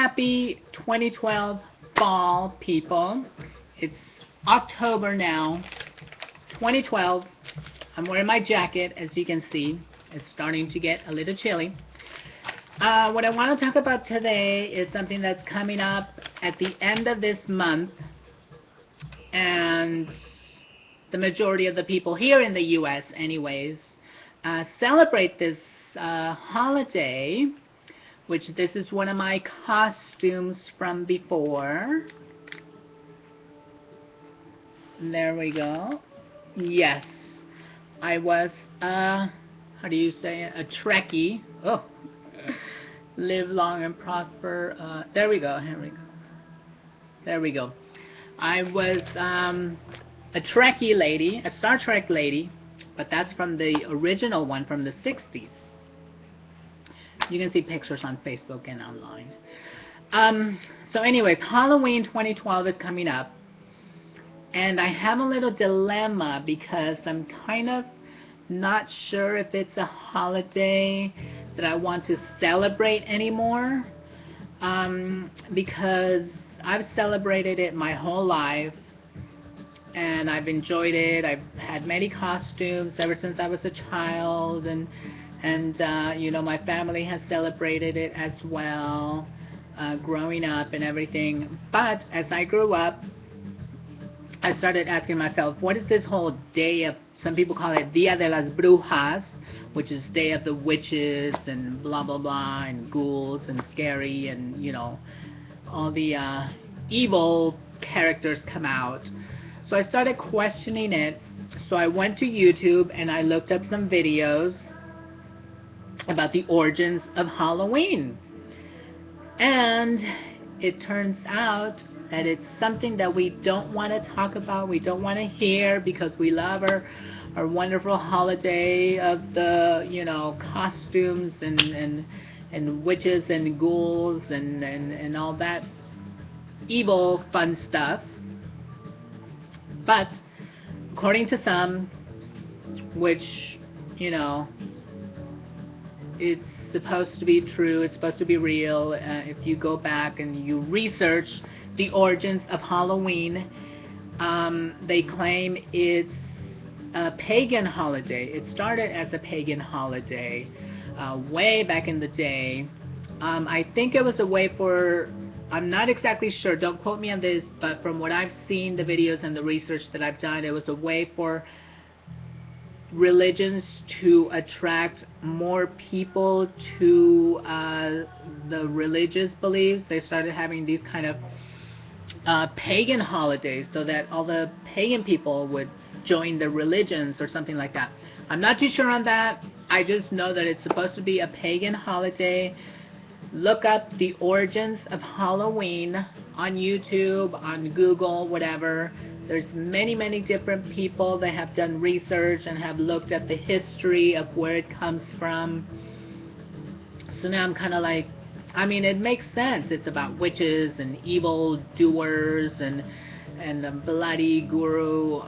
Happy 2012 fall, people. It's October now, 2012. I'm wearing my jacket, as you can see. It's starting to get a little chilly. What I want to talk about today is something that's coming up at the end of this month, and the majority of the people here in the U.S. anyways celebrate this holiday, which this is one of my costumes from before. There we go. Yes, I was how do you say it? A Trekkie. Oh, live long and prosper. There we go. Here we go. There we go. I was a Trekkie lady, a Star Trek lady, but that's from the original one from the 60s. You can see pictures on Facebook and online. So anyways, Halloween 2012 is coming up, and I have a little dilemma because I'm kind of not sure if it's a holiday that I want to celebrate anymore, because I've celebrated it my whole life and I've enjoyed it. I've had many costumes ever since I was a child, and you know, my family has celebrated it as well, growing up and everything. But as I grew up, I started asking myself, what is this whole day of, some people call it Dia de las Brujas, which is Day of the Witches and blah blah blah, and ghouls and scary, and you know, all the evil characters come out. So I started questioning it. So I went to YouTube and I looked up some videos about the origins of Halloween, and it turns out that it's something that we don't want to talk about, we don't want to hear, because we love our wonderful holiday of the, you know, costumes and witches and ghouls and all that evil fun stuff. But according to some, which, you know, it's supposed to be true, it's supposed to be real, if you go back and you research the origins of Halloween, they claim it's a pagan holiday. It started as a pagan holiday way back in the day. I think it was a way for, I'm not exactly sure, don't quote me on this, but from what I've seen, the videos and the research that I've done, it was a way for religions to attract more people to the religious beliefs. They started having these kind of pagan holidays so that all the pagan people would join the religions or something like that. I'm not too sure on that. I just know that it's supposed to be a pagan holiday. Look up the origins of Halloween on YouTube, on Google, whatever. There's many different people that have done research and have looked at the history of where it comes from. So now I'm kind of like, I mean, it makes sense. It's about witches and evil doers and bloody guru,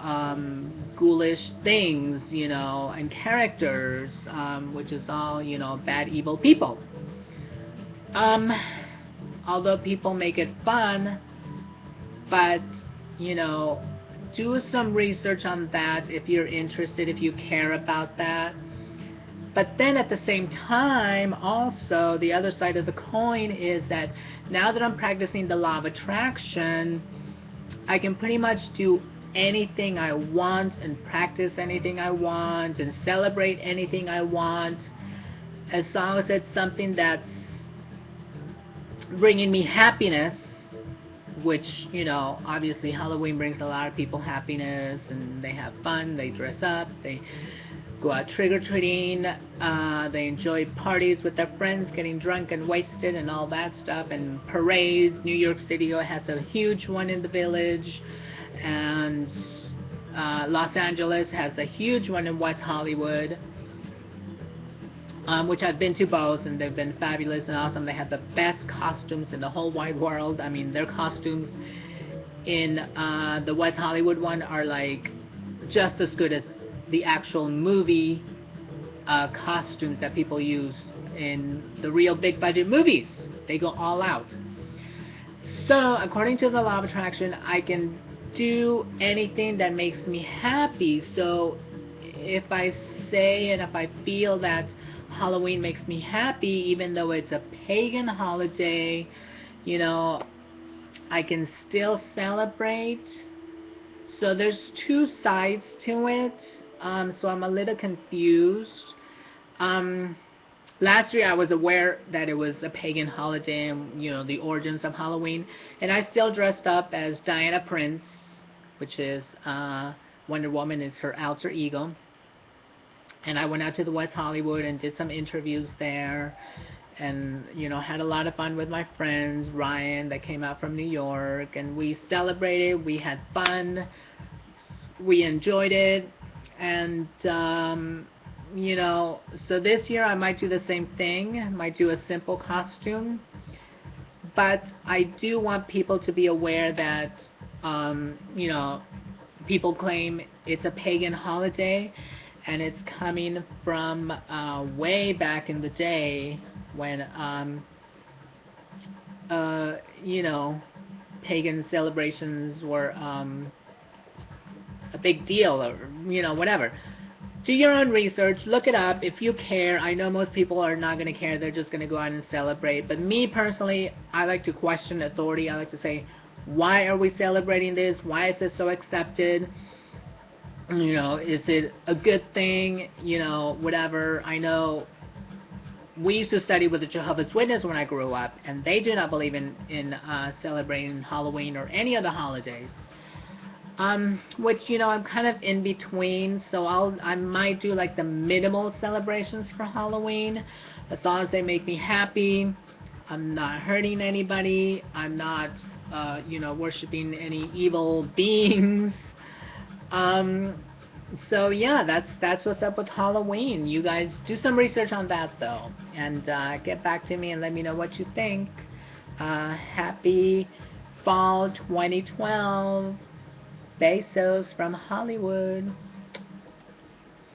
ghoulish things, you know, and characters, which is all, you know, bad, evil people. Although people make it fun, but, you know, do some research on that if you're interested, if you care about that. But then at the same time, also, the other side of the coin is that now that I'm practicing the law of attraction, I can pretty much do anything I want and practice anything I want and celebrate anything I want, as long as it's something that's bringing me happiness, which, you know, obviously Halloween brings a lot of people happiness, and they have fun, they dress up, they go out trick-or-treating, they enjoy parties with their friends, getting drunk and wasted and all that stuff, and parades. New York City has a huge one in the Village, and Los Angeles has a huge one in West Hollywood, which I've been to both, and they've been fabulous and awesome. They have the best costumes in the whole wide world. I mean, their costumes in the West Hollywood one are like just as good as the actual movie costumes that people use in the real big budget movies. They go all out. So, according to the law of attraction, I can do anything that makes me happy. So, if I say and if I feel that Halloween makes me happy, even though it's a pagan holiday, you know, I can still celebrate. So, there's two sides to it. So, I'm a little confused. Um, Last year I was aware that it was a pagan holiday and, the origins of Halloween, and I still dressed up as Diana Prince, which is Wonder Woman is her alter ego. And I went out to the West Hollywood and did some interviews there, and had a lot of fun with my friends Ryan that came out from New York, and we celebrated, we had fun, we enjoyed it, and so this year I might do the same thing. I might do a simple costume, but I do want people to be aware that, people claim it's a pagan holiday, and it's coming from way back in the day when, pagan celebrations were a big deal, or whatever. Do your own research, look it up if you care. I know most people are not going to care, they're just going to go out and celebrate. But me personally, I like to question authority. I like to say, why are we celebrating this? Why is this so accepted? Is it a good thing? Whatever. I know we used to study with the Jehovah's Witnesses when I grew up, and they do not believe in celebrating Halloween or any other holidays. Which, I'm kind of in between, so I might do like the minimal celebrations for Halloween, as long as they make me happy. I'm not hurting anybody. I'm not, worshiping any evil beings. So yeah, that's what's up with Halloween. You guys do some research on that though, and get back to me and let me know what you think. Happy Fall 2012. Besos from Hollywood.